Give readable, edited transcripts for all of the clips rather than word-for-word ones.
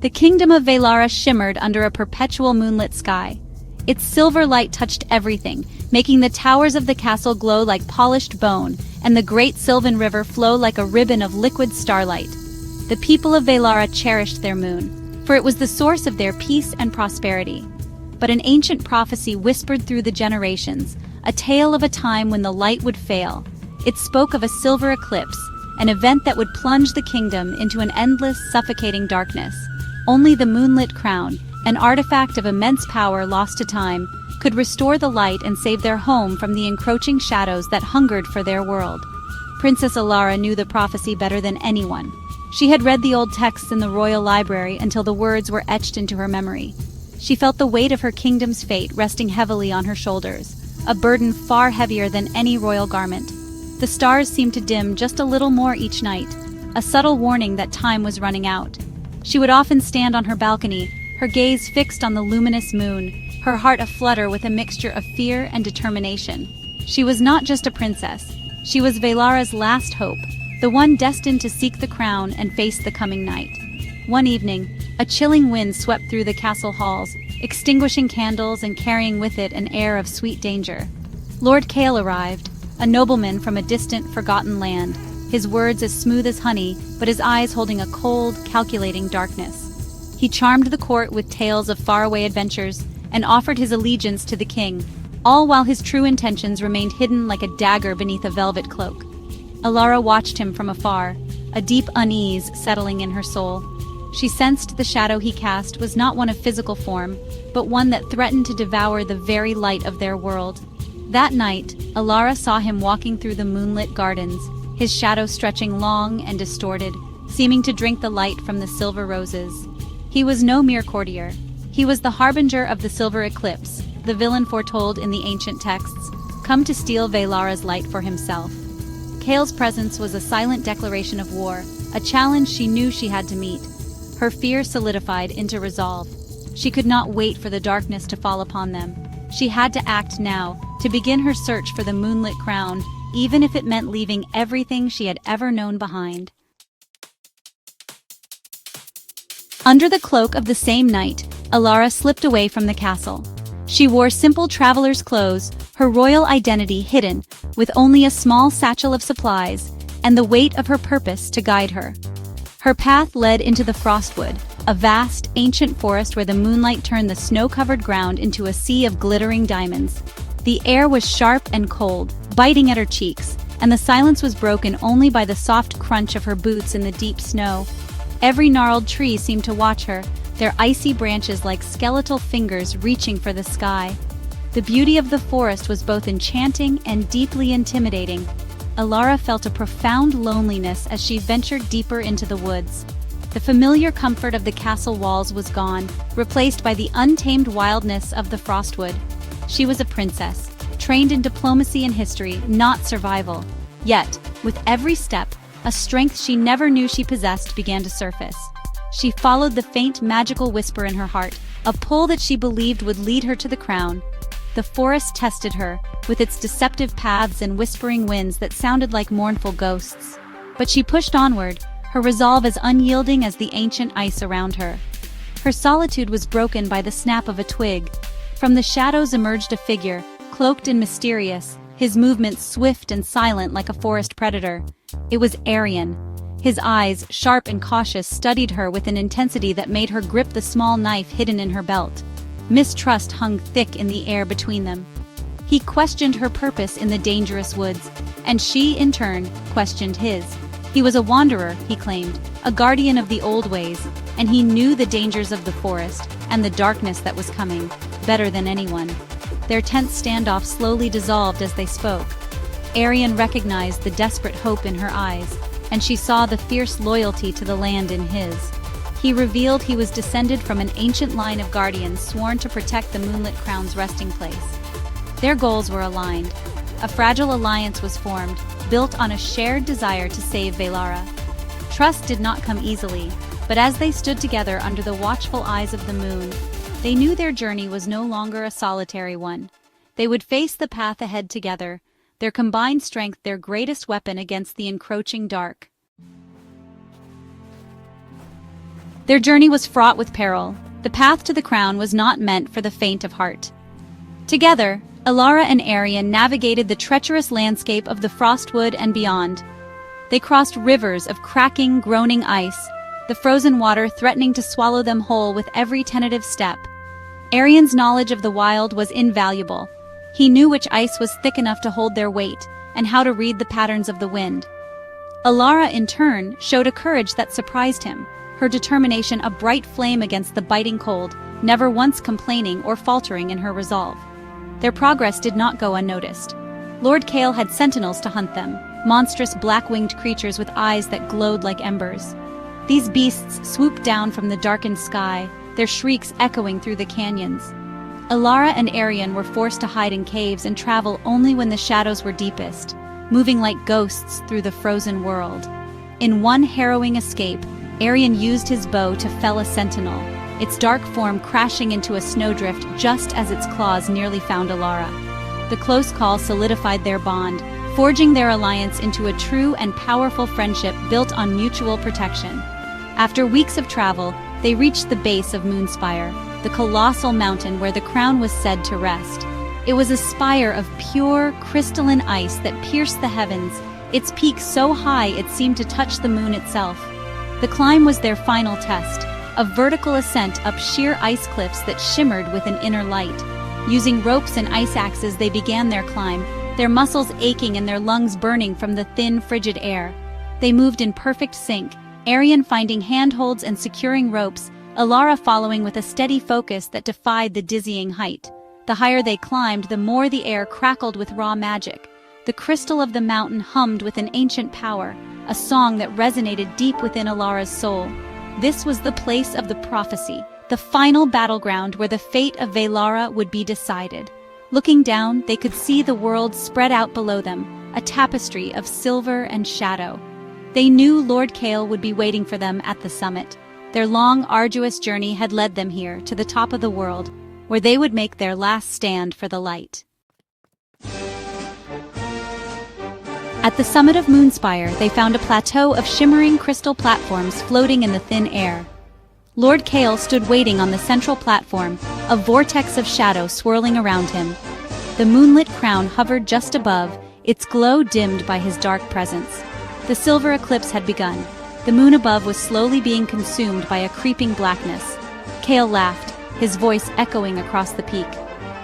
The kingdom of Veylara shimmered under a perpetual moonlit sky. Its silver light touched everything, making the towers of the castle glow like polished bone, and the great sylvan river flow like a ribbon of liquid starlight. The people of Veylara cherished their moon, for it was the source of their peace and prosperity. But an ancient prophecy whispered through the generations, a tale of a time when the light would fail. It spoke of a silver eclipse, an event that would plunge the kingdom into an endless, suffocating darkness. Only the moonlit crown, an artifact of immense power lost to time, could restore the light and save their home from the encroaching shadows that hungered for their world. Princess Elara knew the prophecy better than anyone. She had read the old texts in the royal library until the words were etched into her memory. She felt the weight of her kingdom's fate resting heavily on her shoulders, a burden far heavier than any royal garment. The stars seemed to dim just a little more each night, a subtle warning that time was running out. She would often stand on her balcony, her gaze fixed on the luminous moon, her heart aflutter with a mixture of fear and determination. She was not just a princess. She was Veylara's last hope, the one destined to seek the crown and face the coming night. One evening, a chilling wind swept through the castle halls, extinguishing candles and carrying with it an air of sweet danger. Lord Kale arrived, a nobleman from a distant, forgotten land, his words as smooth as honey, but his eyes holding a cold, calculating darkness. He charmed the court with tales of faraway adventures and offered his allegiance to the king, all while his true intentions remained hidden like a dagger beneath a velvet cloak. Elara watched him from afar, a deep unease settling in her soul. She sensed the shadow he cast was not one of physical form, but one that threatened to devour the very light of their world. That night, Elara saw him walking through the moonlit gardens, his shadow stretching long and distorted, seeming to drink the light from the silver roses. He was no mere courtier. He was the harbinger of the silver eclipse, the villain foretold in the ancient texts, come to steal Veylara's light for himself. Kale's presence was a silent declaration of war, a challenge she knew she had to meet. Her fear solidified into resolve. She could not wait for the darkness to fall upon them. She had to act now, to begin her search for the moonlit crown, even if it meant leaving everything she had ever known behind. Under the cloak of the same night, Elara slipped away from the castle. She wore simple traveler's clothes, her royal identity hidden, with only a small satchel of supplies, and the weight of her purpose to guide her. Her path led into the Frostwood, a vast, ancient forest where the moonlight turned the snow-covered ground into a sea of glittering diamonds. The air was sharp and cold, biting at her cheeks, and the silence was broken only by the soft crunch of her boots in the deep snow. Every gnarled tree seemed to watch her, their icy branches like skeletal fingers reaching for the sky. The beauty of the forest was both enchanting and deeply intimidating. Elara felt a profound loneliness as she ventured deeper into the woods. The familiar comfort of the castle walls was gone, replaced by the untamed wildness of the Frostwood. She was a princess, trained in diplomacy and history, not survival. Yet, with every step, a strength she never knew she possessed began to surface. She followed the faint magical whisper in her heart, a pull that she believed would lead her to the crown. The forest tested her, with its deceptive paths and whispering winds that sounded like mournful ghosts. But she pushed onward, her resolve as unyielding as the ancient ice around her. Her solitude was broken by the snap of a twig. From the shadows emerged a figure, cloaked and mysterious, his movements swift and silent like a forest predator. It was Arian. His eyes, sharp and cautious, studied her with an intensity that made her grip the small knife hidden in her belt. Mistrust hung thick in the air between them. He questioned her purpose in the dangerous woods, and she, in turn, questioned his. He was a wanderer, he claimed, a guardian of the old ways, and he knew the dangers of the forest and the darkness that was coming better than anyone. Their tense standoff slowly dissolved as they spoke. Arian recognized the desperate hope in her eyes, and she saw the fierce loyalty to the land in his. He revealed he was descended from an ancient line of guardians sworn to protect the Moonlit Crown's resting place. Their goals were aligned. A fragile alliance was formed, built on a shared desire to save Veylara. Trust did not come easily, but as they stood together under the watchful eyes of the moon, they knew their journey was no longer a solitary one. They would face the path ahead together, their combined strength their greatest weapon against the encroaching dark. Their journey was fraught with peril. The path to the crown was not meant for the faint of heart. Together, Elara and Arian navigated the treacherous landscape of the Frostwood and beyond. They crossed rivers of cracking, groaning ice, the frozen water threatening to swallow them whole with every tentative step. Arian's knowledge of the wild was invaluable. He knew which ice was thick enough to hold their weight, and how to read the patterns of the wind. Elara, in turn, showed a courage that surprised him, her determination a bright flame against the biting cold, never once complaining or faltering in her resolve. Their progress did not go unnoticed. Lord Kale had sentinels to hunt them, monstrous black-winged creatures with eyes that glowed like embers. These beasts swooped down from the darkened sky, their shrieks echoing through the canyons. Elara and Arian were forced to hide in caves and travel only when the shadows were deepest, moving like ghosts through the frozen world. In one harrowing escape, Arian used his bow to fell a sentinel, its dark form crashing into a snowdrift just as its claws nearly found Elara. The close call solidified their bond, forging their alliance into a true and powerful friendship built on mutual protection. After weeks of travel, they reached the base of Moonspire, the colossal mountain where the crown was said to rest. It was a spire of pure, crystalline ice that pierced the heavens, its peak so high it seemed to touch the moon itself. The climb was their final test, a vertical ascent up sheer ice cliffs that shimmered with an inner light. Using ropes and ice axes, they began their climb, their muscles aching and their lungs burning from the thin, frigid air. They moved in perfect sync, Arian finding handholds and securing ropes, Elara following with a steady focus that defied the dizzying height. The higher they climbed, the more the air crackled with raw magic. The crystal of the mountain hummed with an ancient power, a song that resonated deep within Elara's soul. This was the place of the prophecy, the final battleground where the fate of Veylara would be decided. Looking down, they could see the world spread out below them, a tapestry of silver and shadow. They knew Lord Kale would be waiting for them at the summit. Their long, arduous journey had led them here, to the top of the world, where they would make their last stand for the light. At the summit of Moonspire, they found a plateau of shimmering crystal platforms floating in the thin air. Lord Kale stood waiting on the central platform, a vortex of shadow swirling around him. The moonlit crown hovered just above, its glow dimmed by his dark presence. The silver eclipse had begun. The moon above was slowly being consumed by a creeping blackness. Kale laughed, his voice echoing across the peak.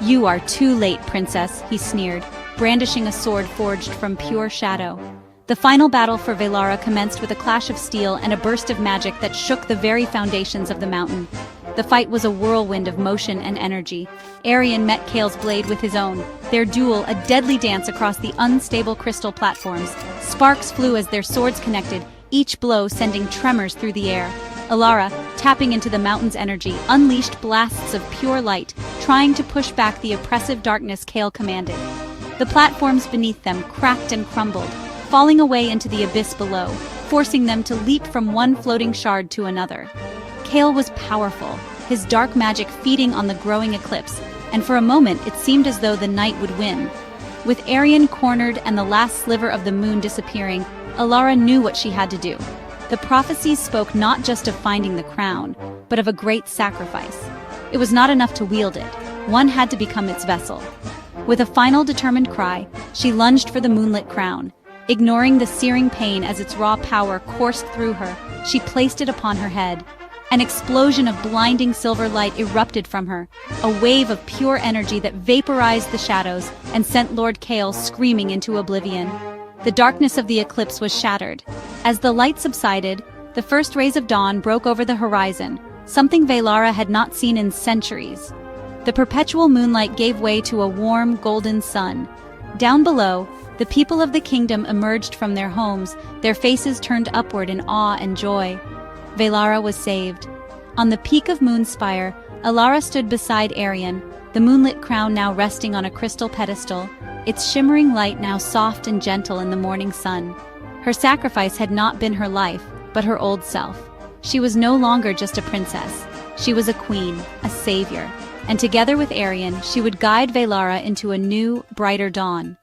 "You are too late, princess," he sneered, brandishing a sword forged from pure shadow. The final battle for Veylara commenced with a clash of steel and a burst of magic that shook the very foundations of the mountain. The fight was a whirlwind of motion and energy. Arian met Kale's blade with his own, their duel a deadly dance across the unstable crystal platforms. Sparks flew as their swords connected, each blow sending tremors through the air. Elara, tapping into the mountain's energy, unleashed blasts of pure light, trying to push back the oppressive darkness Kale commanded. The platforms beneath them cracked and crumbled, falling away into the abyss below, forcing them to leap from one floating shard to another. Kale was powerful, his dark magic feeding on the growing eclipse, and for a moment it seemed as though the night would win. With Arian cornered and the last sliver of the moon disappearing, Elara knew what she had to do. The prophecies spoke not just of finding the crown, but of a great sacrifice. It was not enough to wield it, one had to become its vessel. With a final determined cry, she lunged for the moonlit crown. Ignoring the searing pain as its raw power coursed through her, she placed it upon her head. An explosion of blinding silver light erupted from her, a wave of pure energy that vaporized the shadows and sent Lord Kale screaming into oblivion. The darkness of the eclipse was shattered. As the light subsided, the first rays of dawn broke over the horizon, something Veylara had not seen in centuries. The perpetual moonlight gave way to a warm, golden sun. Down below, the people of the kingdom emerged from their homes, their faces turned upward in awe and joy. Veylara was saved. On the peak of Moonspire, Elara stood beside Arian, the moonlit crown now resting on a crystal pedestal, its shimmering light now soft and gentle in the morning sun. Her sacrifice had not been her life, but her old self. She was no longer just a princess. She was a queen, a savior, and together with Arian, she would guide Veylara into a new, brighter dawn.